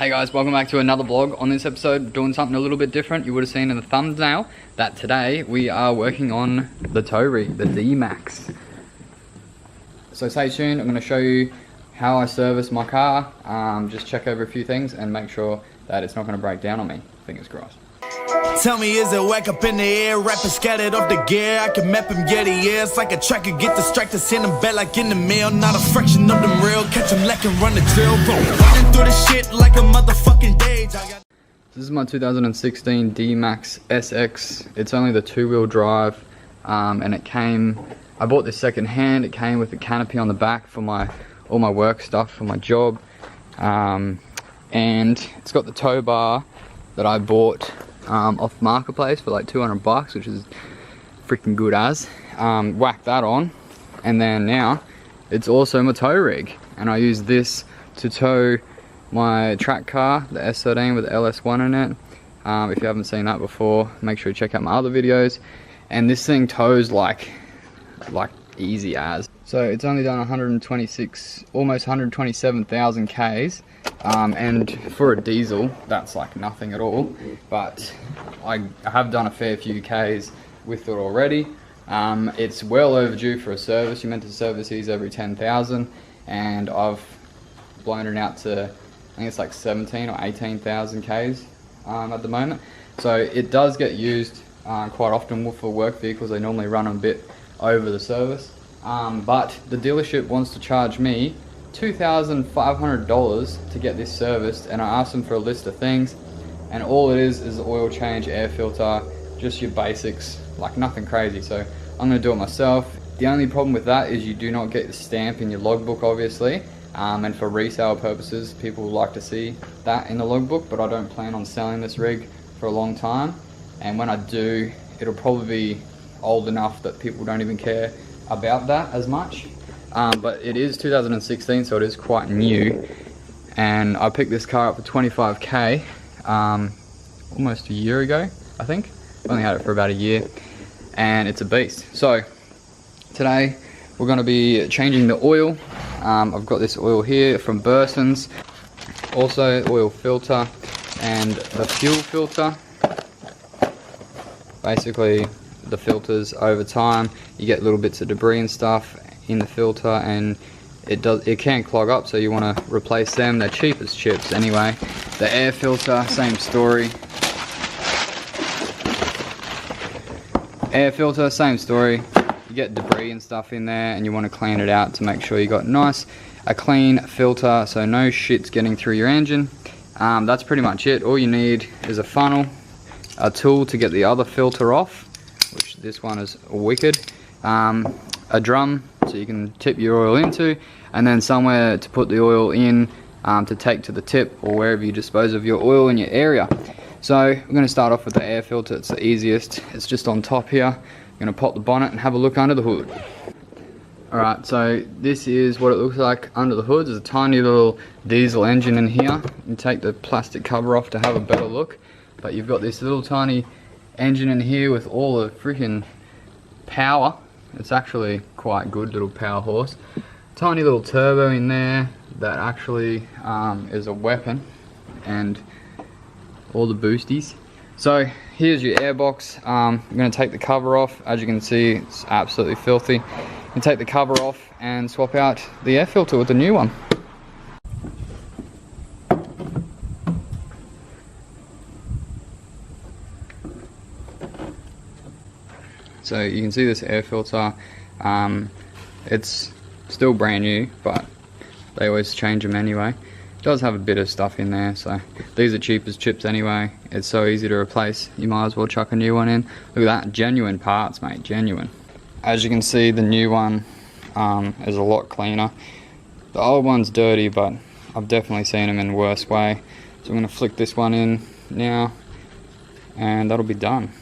Hey guys, welcome back to another vlog. On this episode, doing something a little bit different. You would have seen in the thumbnail that today we are working on the tow rig, the Dmax. So stay tuned, I'm going to show you how I service my car, just check over a few things and make sure that it's not going to break down on me, fingers crossed. Tell me, is it whack up in the air? Rapper scattered off the gear. I can map him, get he is like a tracker. Get distracted, send him back like in the mail. Not a fraction of them real. Catch him like and run the drill. Running through the shit like a motherfucking dage. This is my 2016 Dmax SX. It's only the two-wheel drive, and it came. I bought this second hand. It came with a canopy on the back for all my work stuff for my job, and it's got the tow bar that I bought off Marketplace for like 200 bucks, which is freaking good as. Whack that on, and then now it's also my tow rig, and I use this to tow my track car, the S13 with the LS1 in it. If you haven't seen that before, make sure you check out my other videos. And this thing tows like easy as. So it's only done 126, almost 127,000 Ks. And for a diesel, that's like nothing at all. But I have done a fair few Ks with it already. It's well overdue for a service. You're meant to service these every 10,000, and I've blown it out to, I think it's like 17 or 18,000 Ks at the moment. So it does get used quite often for work vehicles. They normally run a bit over the service. But the dealership wants to charge me $2,500 to get this serviced, and I asked them for a list of things, and all it is oil change, air filter, just your basics, like nothing crazy. So I'm going to do it myself. The only problem with that is you do not get the stamp in your logbook, obviously, and for resale purposes people like to see that in the logbook, but I don't plan on selling this rig for a long time, and when I do, it'll probably be old enough that people don't even care about that as much. But it is 2016, so it is quite new, and I picked this car up for 25k almost a year ago, I think. I've only had it for about a year, and it's a beast. So today we're going to be changing the oil. I've got this oil here from Burson's, also oil filter and the fuel filter. Basically the filters, over time you get little bits of debris and stuff in the filter, and it can clog up, so you want to replace them. They're cheap as chips anyway. The air filter, same story. Air filter, same story. You get debris and stuff in there, and you want to clean it out to make sure you got a clean filter, so no shit's getting through your engine. That's pretty much it. All you need is a funnel, a tool to get the other filter off, which this one is wicked, a drum so you can tip your oil into, and then somewhere to put the oil in to take to the tip or wherever you dispose of your oil in your area. So we're going to start off with the air filter. It's the easiest. It's just on top here. I'm going to pop the bonnet and have a look under the hood. Alright, so this is what it looks like under the hood. There's a tiny little diesel engine in here. You take the plastic cover off to have a better look, but you've got this little tiny engine in here with all the freaking power. It's actually quite good little power horse. Tiny little turbo in there that actually is a weapon, and all the boosties. So here's your airbox. I'm going to take the cover off. As you can see, it's absolutely filthy. You take the cover off and swap out the air filter with the new one. So you can see this air filter, it's still brand new, but they always change them anyway. It does have a bit of stuff in there, so these are cheap as chips anyway. It's so easy to replace, you might as well chuck a new one in. Look at that, genuine parts, mate, genuine. As you can see, the new one is a lot cleaner. The old one's dirty, but I've definitely seen them in a worse way. So I'm going to flick this one in now, and that'll be done.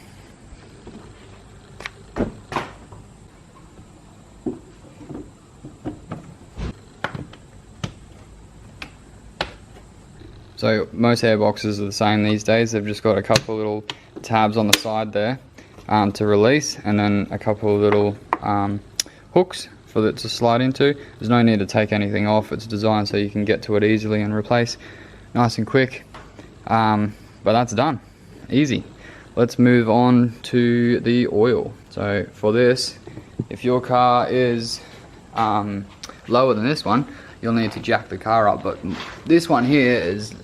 So most airboxes are the same these days. They've just got a couple of little tabs on the side there to release, and then a couple of little hooks for it to slide into. There's no need to take anything off. It's designed so you can get to it easily and replace nice and quick. But that's done, easy. Let's move on to the oil. So for this, if your car is lower than this one, you'll need to jack the car up, but this one here is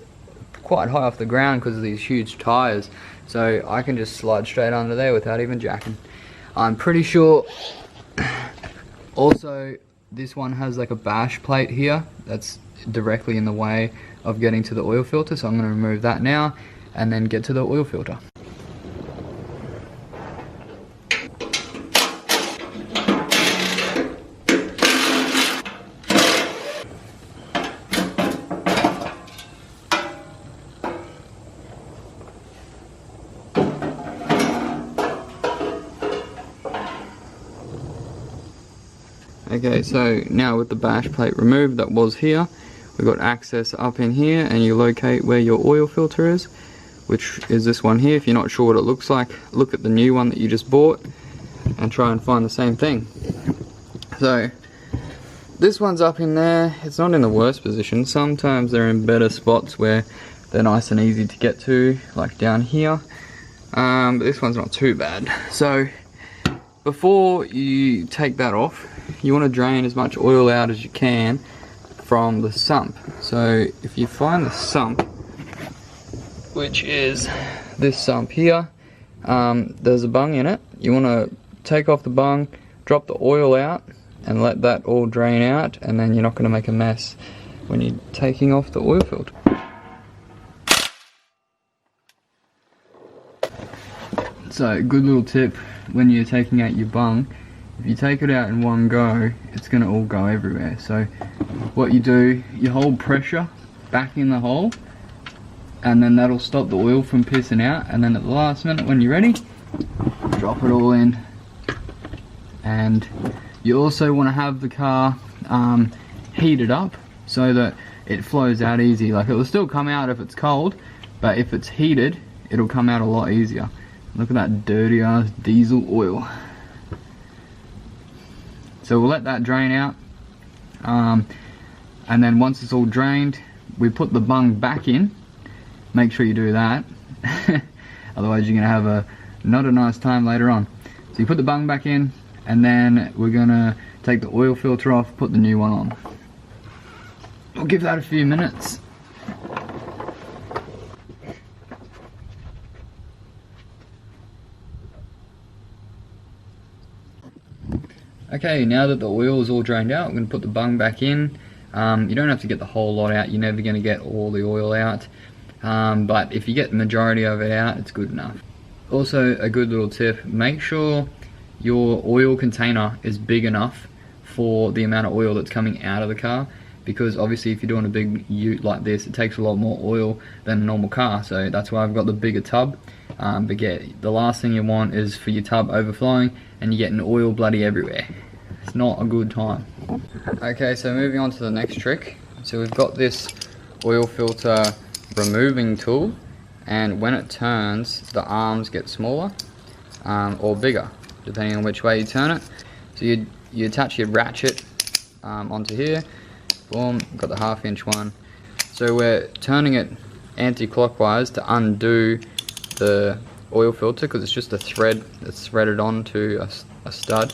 quite high off the ground because of these huge tires, so I can just slide straight under there without even jacking. I'm pretty sure also this one has like a bash plate here that's directly in the way of getting to the oil filter, so I'm going to remove that now and then get to the oil filter. Okay, so now with the bash plate removed that was here, we've got access up in here, and you locate where your oil filter is, which is this one here. If you're not sure what it looks like, look at the new one that you just bought and try and find the same thing. So this one's up in there. It's not in the worst position. Sometimes they're in better spots where they're nice and easy to get to, like down here, but this one's not too bad. So before you take that off, you want to drain as much oil out as you can from the sump. So if you find the sump, which is this sump here, there's a bung in it. You want to take off the bung, drop the oil out, and let that all drain out, and then you're not going to make a mess when you're taking off the oil filter. So, good little tip when you're taking out your bung, if you take it out in one go, it's going to all go everywhere. So what you do, you hold pressure back in the hole, and then that'll stop the oil from pissing out, and then at the last minute when you're ready, drop it all in. And you also want to have the car heated up so that it flows out easy. Like, it will still come out if it's cold, but if it's heated, it'll come out a lot easier. Look at that dirty ass diesel oil. So we'll let that drain out, and then once it's all drained, we put the bung back in. Make sure you do that, otherwise you're gonna have not a nice time later on. So you put the bung back in, and then we're gonna take the oil filter off, put the new one on. We'll give that a few minutes. Okay, now that the oil is all drained out, I'm going to put the bung back in. You don't have to get the whole lot out, you're never going to get all the oil out, but if you get the majority of it out, it's good enough. Also, a good little tip, make sure your oil container is big enough for the amount of oil that's coming out of the car, because obviously if you're doing a big ute like this, it takes a lot more oil than a normal car, so that's why I've got the bigger tub. But yeah, the last thing you want is for your tub overflowing and you're getting oil bloody everywhere. It's not a good time. Okay, so moving on to the next trick. So we've got this oil filter removing tool, and when it turns, the arms get smaller or bigger, depending on which way you turn it. So you attach your ratchet onto here. Boom, got the 1/2 inch one. So we're turning it anti-clockwise to undo the oil filter, because it's just a thread that's threaded onto a stud,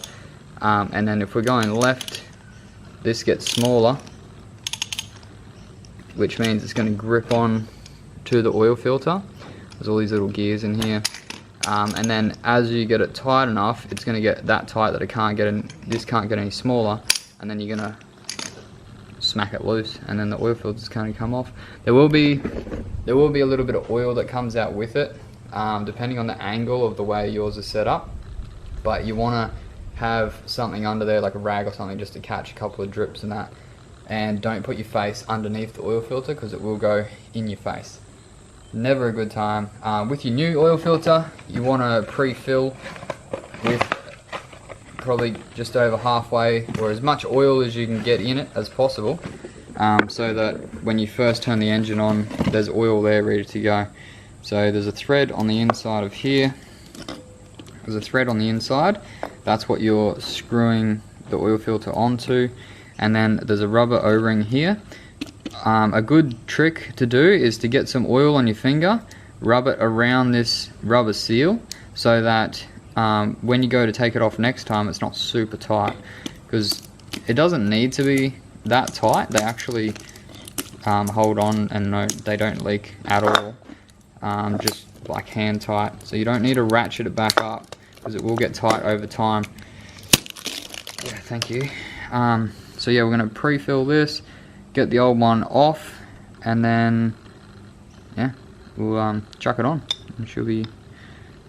and then if we're going left, this gets smaller, which means it's going to grip on to the oil filter. There's all these little gears in here, and then as you get it tight enough, it's going to get that tight that it can't get in, this can't get any smaller, and then you're going to smack it loose, and then the oil filter's going to come off. There will be a little bit of oil that comes out with it, depending on the angle of the way yours is set up, but you want to have something under there, like a rag or something, just to catch a couple of drips and that. And don't put your face underneath the oil filter, because it will go in your face. Never a good time. With your new oil filter, you want to pre-fill with probably just over halfway, or as much oil as you can get in it as possible, so that when you first turn the engine on, there's oil there ready to go. So there's a thread on the inside of here. There's a thread on the inside. That's what you're screwing the oil filter onto. And then there's a rubber O-ring here. A good trick to do is to get some oil on your finger, rub it around this rubber seal so that when you go to take it off next time, it's not super tight, because it doesn't need to be that tight. They actually hold on and they don't leak at all, just like hand tight. So you don't need to ratchet it back up because it will get tight over time. Yeah, thank you. So yeah, we're going to pre-fill this, get the old one off, and then yeah, we'll chuck it on and she'll be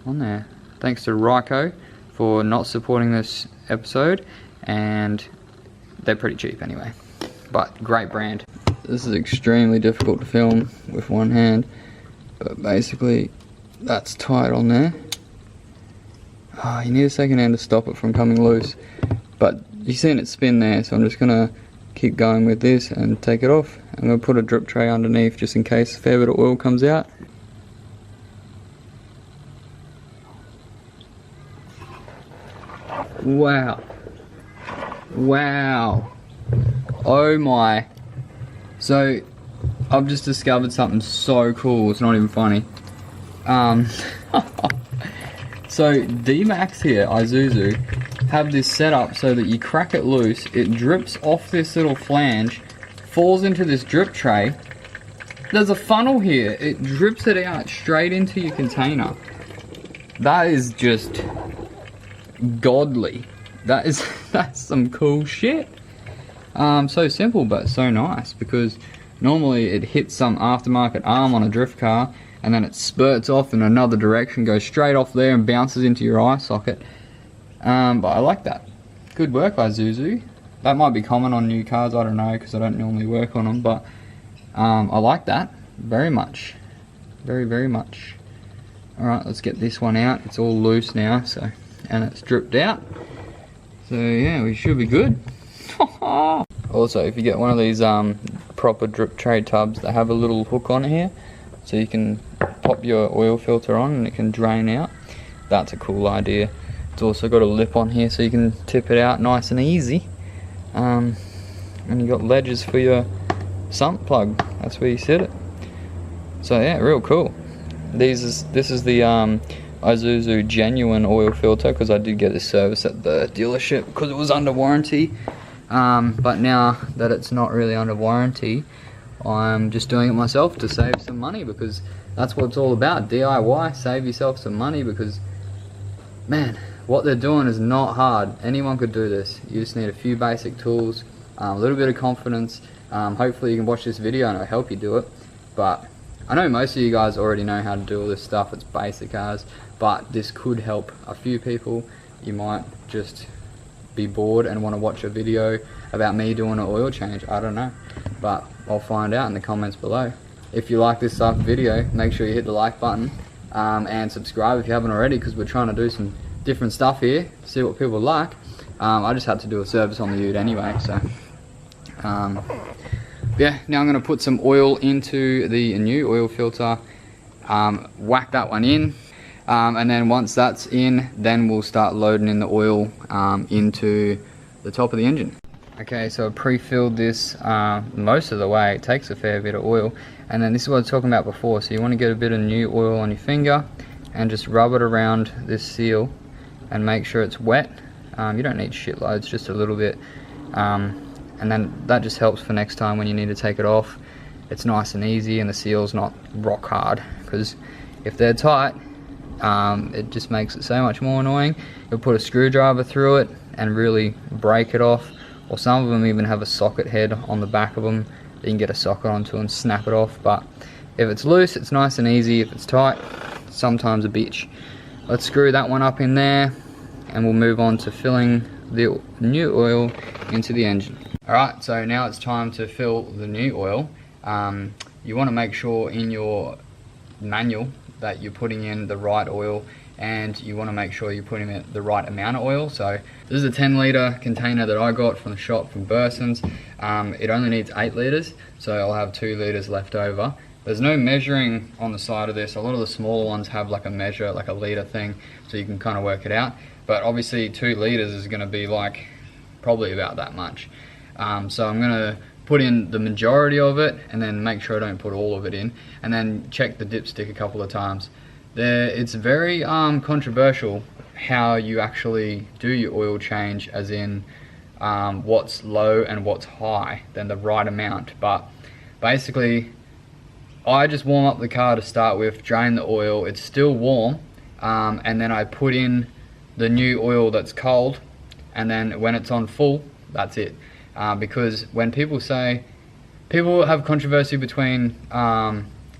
on there. Thanks to Ryko for not supporting this episode, and they're pretty cheap anyway, but great brand. This is extremely difficult to film with one hand, but basically that's tight on there. Oh, you need a second hand to stop it from coming loose, but you've seen it spin there, so I'm just gonna keep going with this and take it off. I'm gonna put a drip tray underneath just in case a fair bit of oil comes out. Wow. Wow. Oh my. So, I've just discovered something so cool, it's not even funny. So, Dmax here, IZUZU, have this set up so that you crack it loose, it drips off this little flange, falls into this drip tray. There's a funnel here, it drips it out straight into your container. That is just godly. That's some cool shit. So simple but so nice, because normally it hits some aftermarket arm on a drift car and then it spurts off in another direction, goes straight off there and bounces into your eye socket. But I like that. Good work, IZUZU. That might be common on new cars, I don't know, because I don't normally work on them, but I like that very much. Very, very much. Alright, let's get this one out. It's all loose now, so, and it's dripped out. So yeah, we should be good. Also, if you get one of these proper drip tray tubs, they have a little hook on here, so you can pop your oil filter on and it can drain out. That's a cool idea. It's also got a lip on here so you can tip it out nice and easy. And you got ledges for your sump plug. That's where you sit it. So yeah, real cool. This is the IZUZU genuine oil filter, because I did get this service at the dealership because it was under warranty. But now that it's not really under warranty, I'm just doing it myself to save some money, because that's what it's all about. DIY, save yourself some money, because man, what they're doing is not hard. Anyone could do this. You just need a few basic tools, a little bit of confidence. Hopefully you can watch this video and it'll help you do it. But I know most of you guys already know how to do all this stuff. It's basic as, but this could help a few people. You might just be bored and want to watch a video about me doing an oil change. I don't know, but I'll find out in the comments below. If you like this type of video, make sure you hit the like button and subscribe if you haven't already, because we're trying to do some different stuff here, see what people like. I just had to do a service on the ute anyway, so yeah, now I'm going to put some oil into the new oil filter, whack that one in, and then once that's in, then we'll start loading in the oil into the top of the engine. Okay, so I pre-filled this most of the way. It takes a fair bit of oil, and then this is what I was talking about before. So you want to get a bit of new oil on your finger and just rub it around this seal and make sure it's wet. You don't need shitloads, just a little bit, and then that just helps for next time when you need to take it off. It's nice and easy, and the seal's not rock hard, because if they're tight, it just makes it so much more annoying. You'll put a screwdriver through it and really break it off, or some of them even have a socket head on the back of them that you can get a socket onto and snap it off. But if it's loose, it's nice and easy. If it's tight, sometimes a bitch. Let's screw that one up in there, and we'll move on to filling the new oil into the engine. Alright, so now it's time to fill the new oil. You want to make sure in your manual that you're putting in the right oil, and you want to make sure you're putting in the right amount of oil. So this is a 10-litre container that I got from the shop from Burson's. It only needs 8 litres, so I'll have 2 litres left over. There's no measuring on the side of this. A lot of the smaller ones have like a measure, like a litre thing, so you can kind of work it out. But obviously 2 litres is going to be like probably about that much. So I'm going to put in the majority of it, and then make sure I don't put all of it in, and then check the dipstick a couple of times. It's very controversial how you actually do your oil change, as in what's low and what's high, then the right amount. But basically I just warm up the car to start with, drain the oil, it's still warm, and then I put in the new oil that's cold, and then when it's on full, that's it. Because when people have controversy between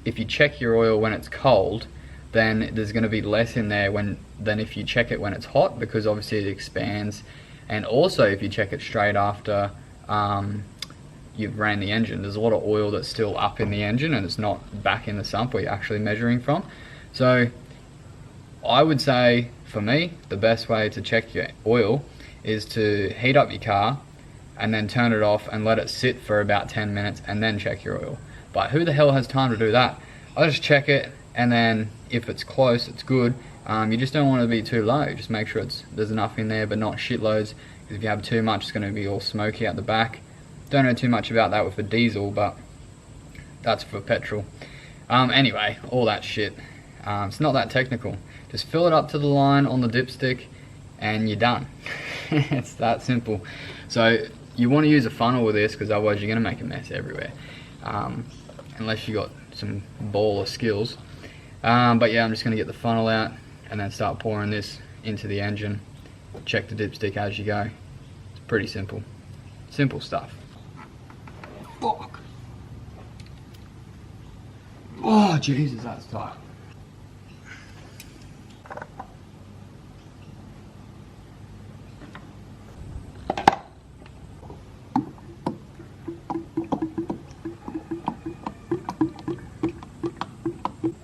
if you check your oil when it's cold, then there's going to be less in there than if you check it when it's hot, because obviously it expands. And also if you check it straight after you've ran the engine, there's a lot of oil that's still up in the engine and it's not back in the sump where you're actually measuring from. So I would say, for me, the best way to check your oil is to heat up your car and then turn it off and let it sit for about 10 minutes and then check your oil. But who the hell has time to do that? I just check it, and then if it's close, it's good. You just don't want to be too low. Just make sure there's enough in there, but not shitloads, because if you have too much, it's going to be all smoky out the back. Don't know too much about that with a diesel, but that's for petrol. Anyway, all that shit. It's not that technical. Just fill it up to the line on the dipstick and you're done. It's that simple. So you want to use a funnel with this, because otherwise you're going to make a mess everywhere, unless you got some ball of skills. But yeah, I'm just going to get the funnel out and then start pouring this into the engine. Check the dipstick as you go. It's pretty simple. Simple stuff. Fuck. Oh Jesus, that's tight.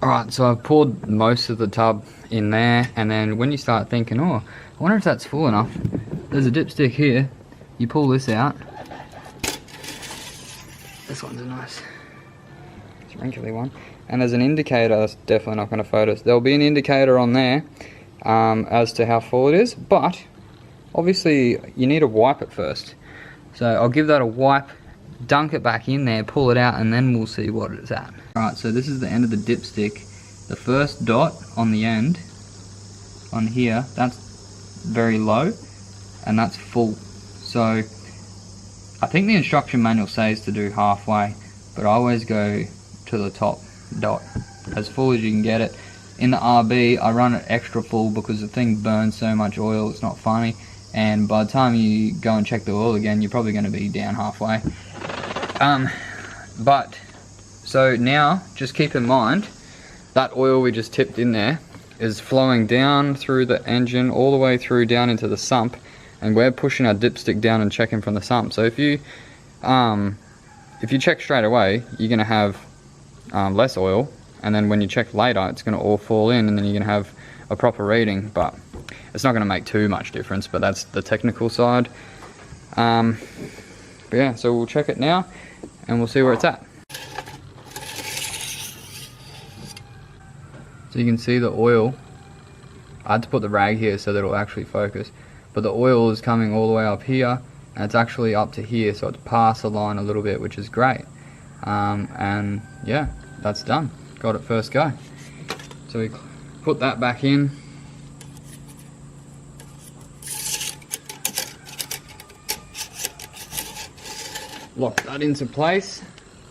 Alright, so I've poured most of the tub in there, and then when you start thinking, oh, I wonder if that's full enough, there's a dipstick here. You pull this out. This one's a nice wrinkly one. And there's an indicator. That's definitely not going to focus. There'll be an indicator on there as to how full it is, but obviously you need to wipe it first. So I'll give that a wipe, dunk it back in there, pull it out, and then we'll see what it's at. Alright, so this is the end of the dipstick. The first dot on the end, on here, that's very low, and that's full. So I think the instruction manual says to do halfway, but I always go to the top dot, as full as you can get it. In the RB, I run it extra full because the thing burns so much oil, it's not funny. And by the time you go and check the oil again, you're probably going to be down halfway. So now, just keep in mind, that oil we just tipped in there is flowing down through the engine, all the way through down into the sump, and we're pushing our dipstick down and checking from the sump. So if you check straight away, you're going to have less oil, and then when you check later, it's going to all fall in, and then you're going to have a proper reading. But it's not going to make too much difference, but that's the technical side. But yeah, so we'll check it now, and we'll see where it's at. So you can see the oil. I had to put the rag here so that it'll actually focus, but the oil is coming all the way up here, and it's actually up to here, so it's past the line a little bit, which is great. And yeah, that's done. Got it first go. So we put that back in. Lock that into place.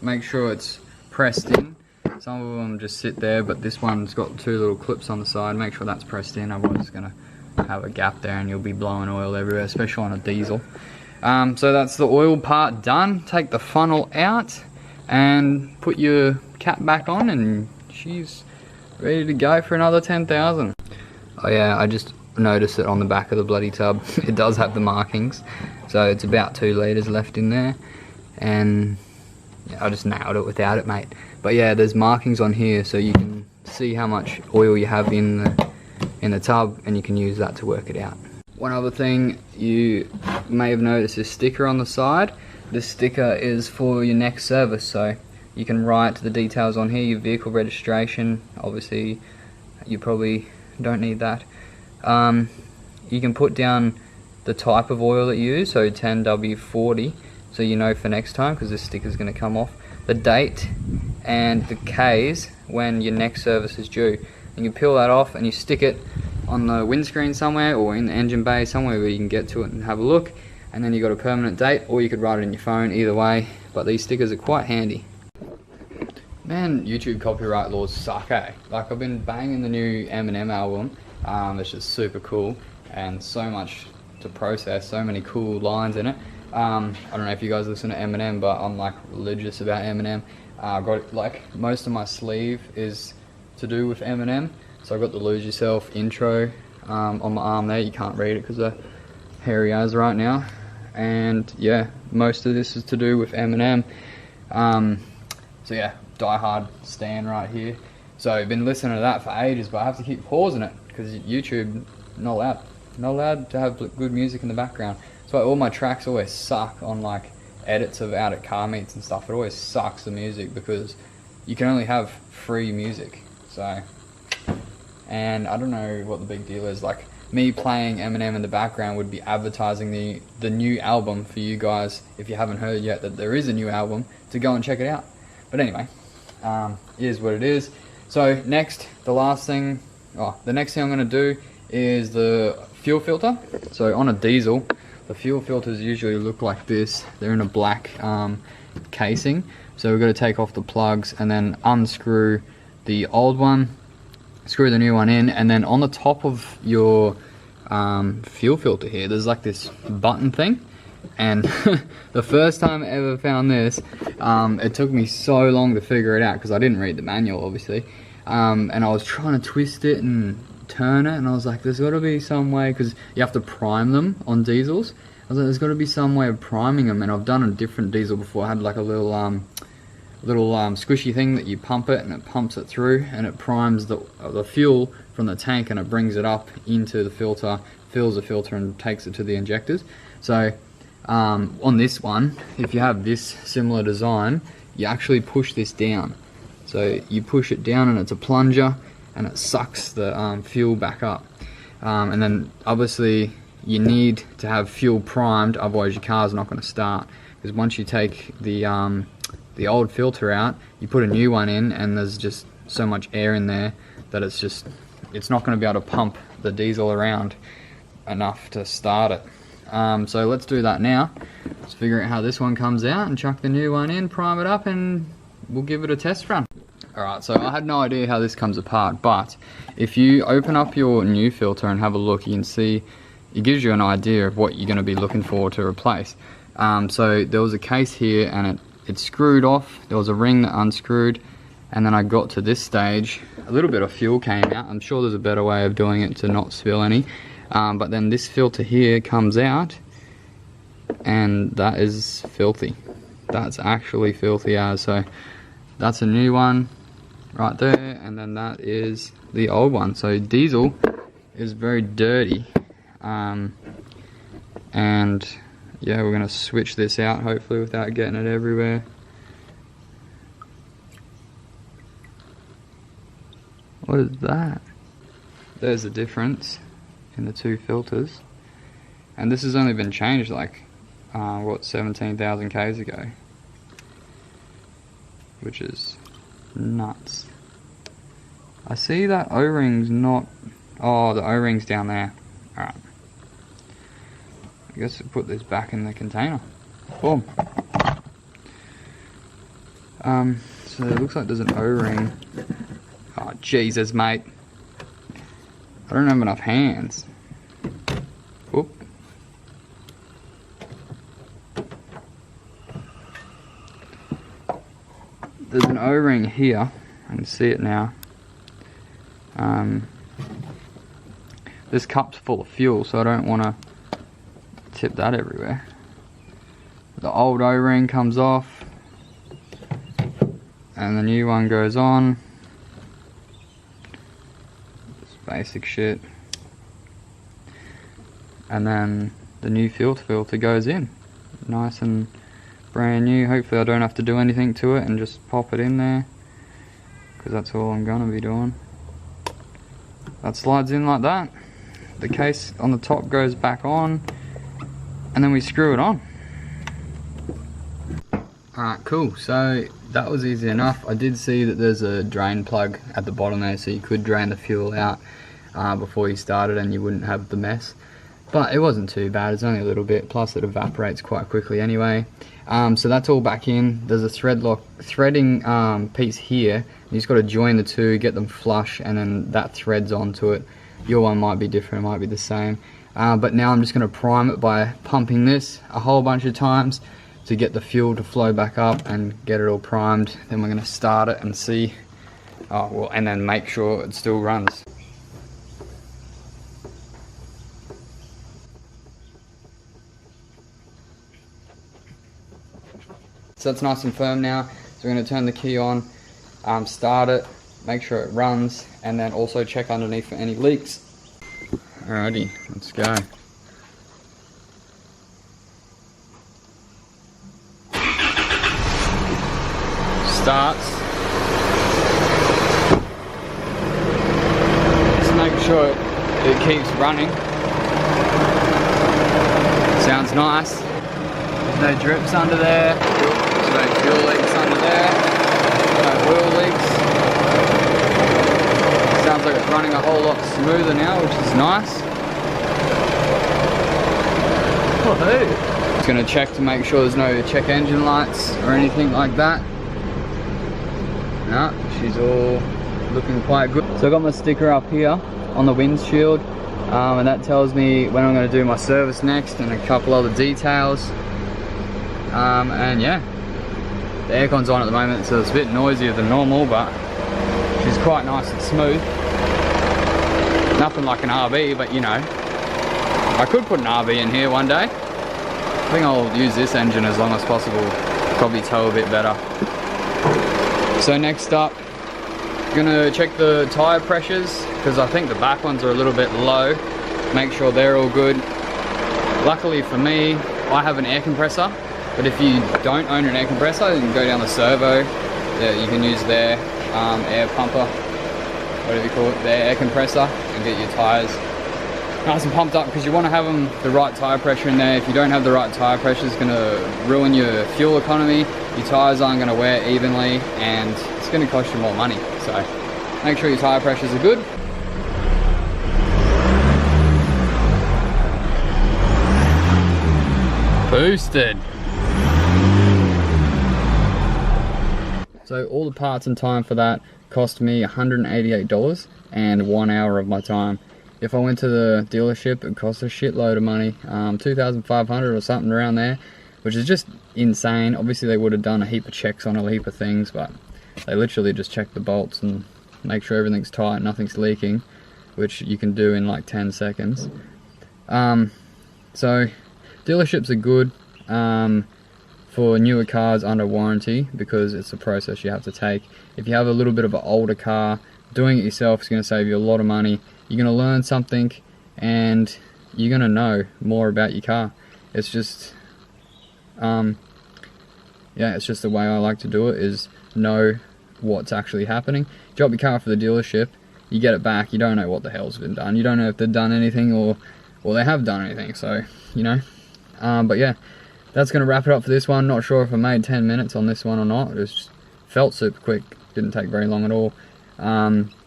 Make sure it's pressed in. Some of them just sit there, but this one's got two little clips on the side. Make sure that's pressed in, otherwise it's going to have a gap there and you'll be blowing oil everywhere, especially on a diesel. So that's the oil part done. Take the funnel out and put your cap back on, and she's ready to go for another 10,000. Oh yeah, I just noticed that on the back of the bloody tub it does have the markings, so it's about 2 litres left in there, and yeah, I just nailed it without it, mate. But yeah, there's markings on here, so you can see how much oil you have in the tub, and you can use that to work it out. One other thing, you may have noticed this sticker on the side. This sticker is for your next service, so you can write the details on here, your vehicle registration. Obviously you probably don't need that. You can put down the type of oil that you use, so 10W40, so you know for next time, because this sticker's going to come off, the date and the K's when your next service is due. And you peel that off and you stick it on the windscreen somewhere, or in the engine bay somewhere where you can get to it and have a look, and then you got a permanent date, or you could write it in your phone, either way. But these stickers are quite handy. Man, YouTube copyright laws suck, eh? Like, I've been banging the new Eminem album. It's just super cool and so much to process, so many cool lines in it. I don't know if you guys listen to Eminem, but I'm like religious about Eminem. I've got, like, most of my sleeve is to do with Eminem. So I've got the Lose Yourself intro on my arm there. You can't read it because of hairy as right now. And yeah, most of this is to do with Eminem. So yeah, Die Hard Stan right here. So I've been listening to that for ages, but I have to keep pausing it because YouTube not allowed to have good music in the background. So all my tracks always suck on like edits of out at car meets and stuff. It always sucks the music because you can only have free music. So, and I don't know what the big deal is. Like, me playing Eminem in the background would be advertising the new album for you guys, if you haven't heard yet that there is a new album, to go and check it out. But anyway, it is what it is. So next, the next thing I'm going to do is the fuel filter. So on a diesel, the fuel filters usually look like this. They're in a black casing. So we've got to take off the plugs and then unscrew the old one, screw the new one in, and then on the top of your fuel filter here, there's like this button thing. And the first time I ever found this, it took me so long to figure it out because I didn't read the manual, obviously. And I was trying to twist it and turn it, and I was like, there's got to be some way, because you have to prime them on diesels. I was like, there's got to be some way of priming them, and I've done a different diesel before. I had like a little squishy thing that you pump it, and it pumps it through, and it primes the fuel from the tank, and it brings it up into the filter, fills the filter, and takes it to the injectors. So on this one, if you have this similar design, you actually push this down. So you push it down, and it's a plunger, and it sucks the fuel back up. And then obviously you need to have fuel primed, otherwise your car's not going to start. Because once you take the old filter out, you put a new one in, and there's just so much air in there that it's not going to be able to pump the diesel around enough to start it. So let's do that now. Let's figure out how this one comes out and chuck the new one in, prime it up, and we'll give it a test run. Alright, so I had no idea how this comes apart, but if you open up your new filter and have a look, you can see it gives you an idea of what you're going to be looking for to replace. So there was a case here, and it screwed off. There was a ring that unscrewed, and then I got to this stage, a little bit of fuel came out. I'm sure there's a better way of doing it to not spill any, but then this filter here comes out, and that is filthy. That's actually filthy as. So that's a new one right there, and then that is the old one. So diesel is very dirty, and yeah, we're going to switch this out hopefully without getting it everywhere. What is that? There's the difference in the two filters, and this has only been changed like what, 17,000 Ks ago, which is nuts. I see that O-ring's not... Oh, the O-ring's down there. Alright. I guess we'll put this back in the container. Boom. So it looks like there's an O-ring. Oh, Jesus, mate. I don't have enough hands. Oop. There's an O-ring here. I can see it now. This cup's full of fuel, so I don't want to tip that everywhere. The old O-ring comes off, and the new one goes on. Just basic shit. And then the new filter goes in. Nice and brand new. Hopefully I don't have to do anything to it and just pop it in there, because that's all I'm gonna be doing. That slides in like that. The case on the top goes back on, and then we screw it on. Alright, cool. So that was easy enough. I did see that there's a drain plug at the bottom there, so you could drain the fuel out before you started and you wouldn't have the mess. But it wasn't too bad, it's only a little bit, plus it evaporates quite quickly anyway. So that's all back in. There's a threading piece here. You just got to join the two, get them flush, and then that threads onto it. Your one might be different, it might be the same. But now I'm just going to prime it by pumping this a whole bunch of times to get the fuel to flow back up and get it all primed. Then we're going to start it and see, and then make sure it still runs. So it's nice and firm now. So we're going to turn the key on, start it, make sure it runs, and then also check underneath for any leaks. Alrighty, let's go. Starts. Just make sure it keeps running. Sounds nice. There's no drips under there. There's no fuel leaks under there. No oil leaks. Sounds like it's running a whole lot smoother now, which is nice. Woohoo! Just gonna check to make sure there's no check engine lights or anything like that. No, she's all looking quite good. So I got my sticker up here on the windshield, and that tells me when I'm going to do my service next and a couple other details. And yeah, the aircon's on at the moment, so it's a bit noisier than normal, but she's quite nice and smooth. Nothing like an RV, but you know, I could put an RV in here one day. I think I'll use this engine as long as possible, probably tow a bit better. So next up, gonna check the tire pressures, because I think the back ones are a little bit low. Make sure they're all good. Luckily for me, I have an air compressor, but if you don't own an air compressor, you can go down the servo. You can use their air pumper, whatever you call it, their air compressor, and get your tires nice and pumped up, because you want to have them the right tire pressure in there. If you don't have the right tire pressure, it's going to ruin your fuel economy. Your tires aren't going to wear evenly, and it's going to cost you more money. So make sure your tire pressures are good. Boosted. So all the parts and time for that cost me $188 and 1 hour of my time. If I went to the dealership, it cost a shitload of money, $2,500 or something around there, which is just insane. Obviously they would have done a heap of checks on a heap of things, but they literally just check the bolts and make sure everything's tight, nothing's leaking, which you can do in like 10 seconds. So dealerships are good for newer cars under warranty, because it's a process you have to take. If you have a little bit of an older car, doing it yourself is going to save you a lot of money. You're going to learn something, and you're going to know more about your car. It's just, yeah, it's just the way I like to do it, is know what's actually happening. Drop your car for the dealership, you get it back, you don't know what the hell's been done. You don't know if they've done anything or they have done anything, so, you know. But yeah, that's going to wrap it up for this one. Not sure if I made 10 minutes on this one or not. It just felt super quick, didn't take very long at all.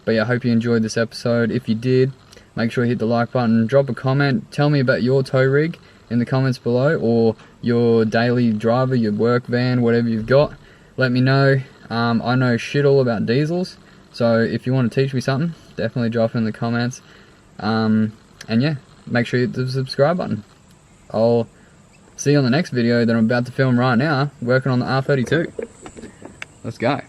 But yeah, I hope you enjoyed this episode. If you did, make sure you hit the like button, drop a comment, tell me about your tow rig in the comments below, or your daily driver, your work van, whatever you've got. Let me know. I know shit all about diesels, so if you want to teach me something, definitely drop it in the comments. And yeah, make sure you hit the subscribe button. I'll see you on the next video that I'm about to film right now, working on the R32. Let's go.